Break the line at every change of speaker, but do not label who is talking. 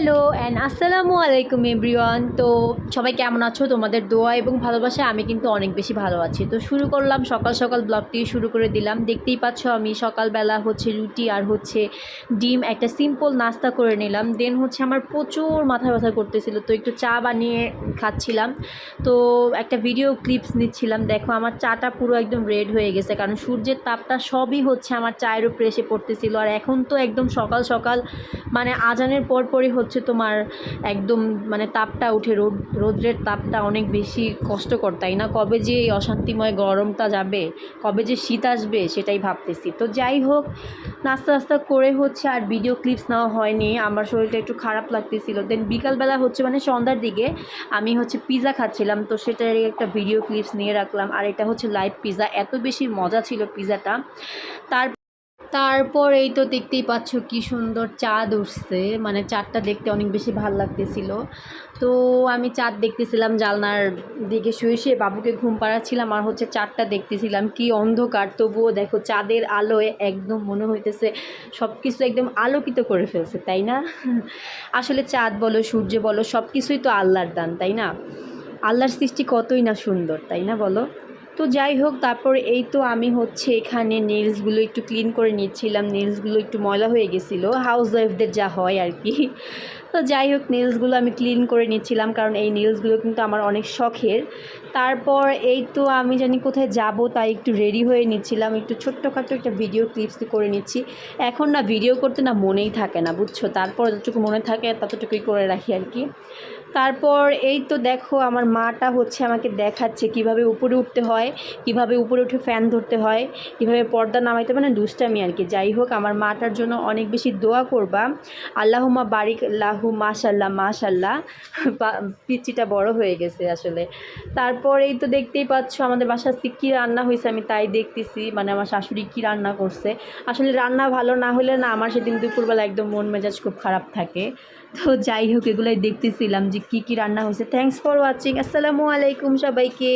Hello and আসসালামু আলাইকুম everyone. তো সবাই কেমন আছো? তোমাদের দোয়া এবং ভালোবাসা আমি কিন্তু অনেক বেশি ভালো আছি। তো শুরু করলাম সকাল সকাল ব্লগটি শুরু করে দিলাম। দেখতেই পাচ্ছ আমি সকালবেলা রুটি আর ডিম একটা সিম্পল নাস্তা করে নিলাম। দেন আমার প্রচুর মাথা ব্যথা করতেছিল, তো একটু চা বানিয়ে খাচ্ছিলাম। তো একটা ভিডিও ক্লিপস নিচ্ছিলাম। দেখো আমার চাটা পুরো একদম রেড হয়ে গেছে, কারণ সূর্যের তাপটা সবই আমার চায়ের উপরে এসে পড়তেছিল। আর এখন তো একদম সকাল সকাল মানে আজানের পরপরই তোমার একদম তাপটা উঠে, রৌদ্রের তাপটা অনেক বেশি কষ্টকর, তাই না? কবে যে এই অশান্তিময় গরমটা যাবে, কবে যে শীত আসবে সেটাই ভাবতেছি। তো যাই হোক, নাস্তা নাস্তা করে আর ভিডিও ক্লিপস নেওয়া হয়নি, আমার শরীরটা একটু খারাপ লাগতেছিল। দেন বিকালবেলা সন্ধ্যার দিকে আমি পিৎজা খাচ্ছিলাম, তো সেটার একটা ভিডিও ক্লিপস নিয়ে রাখলাম। আর এটা লাইভ পিৎজা, এত বেশি মজা ছিল পিৎজাটা। তারপর এই তো দেখতেই পাচ্ছ কি সুন্দর চাঁদ উঠছে, চাঁদটা দেখতে অনেক বেশি ভালো লাগতেছিল। তো আমি চাঁদ দেখতেছিলাম জানলার দিকে শুয়ে শুয়ে, বাবুকে ঘুম পাড়াচ্ছিলাম আর চাঁদটা দেখতেছিলাম। কি অন্ধকার, তবুও দেখো চাঁদের আলোয় একদম মনে হইতেছে সব কিছু একদম আলোকিত করে ফেলছে, তাই না? আসলে চাঁদ বলো, সূর্য বলো, সব কিছুই তো আল্লাহর দান, তাই না? আল্লাহর সৃষ্টি কতই না সুন্দর, তাই না বলো? তো যাই হোক, তারপর এই তো আমি এখানে নেলসগুলো একটু ক্লিন করে নিচ্ছিলাম। নেলসগুলো একটু ময়লা হয়ে গেছিলো, হাউস ওয়াইফদের যা হয় আর কি। তো যাই হোক, নেলসগুলো আমি ক্লিন করে নিচ্ছিলাম, কারণ এই নেলসগুলো কিন্তু আমার অনেক শখের। তারপর এই তো আমি জানি কোথায় যাব, তাই একটু রেডি হয়ে নিচ্ছিলাম, একটু ছোট্টখাটো একটা ভিডিও ক্লিপস করে নিচ্ছি। এখন না ভিডিও করতে না মনেই থাকে না, বুঝছো? তারপর যতটুকু মনে থাকে ততটুকুই করে রাখি আর কি। তারপর এই তো দেখো আমার মাটা আমাকে দেখাচ্ছে কিভাবে উপরে উঠতে হয়, কিভাবে উপরে উঠে ফ্যান ধরতে হয়, কিভাবে পর্দা নামাইতে, দুষ্টামি আর কি। যাই হোক, আমার মাটার জন্য অনেক বেশি দোয়া করবা। আল্লাহুম্মা বারিক লাহু, মাশাল্লাহ মাশাল্লাহ। পিচ্চিটা বড় হয়ে গেছে আসলে। তারপর এই তো দেখতেই পাচ্ছ আমাদের বাসায় কী রান্না হয়েছে, আমি তাই দেখতেছি। আমার শাশুড়ি কী রান্না করছে। আসলে রান্না ভালো না হলে না আমার সেদিন দুপুরবেলা একদম মন মেজাজ খুব খারাপ থাকে। তো যাই হোক, এগুলোই দেখতেছিলাম যে কী কী রান্না হয়েছে। Thanks for watching. আসসালামু আলাইকুম সবাইকে।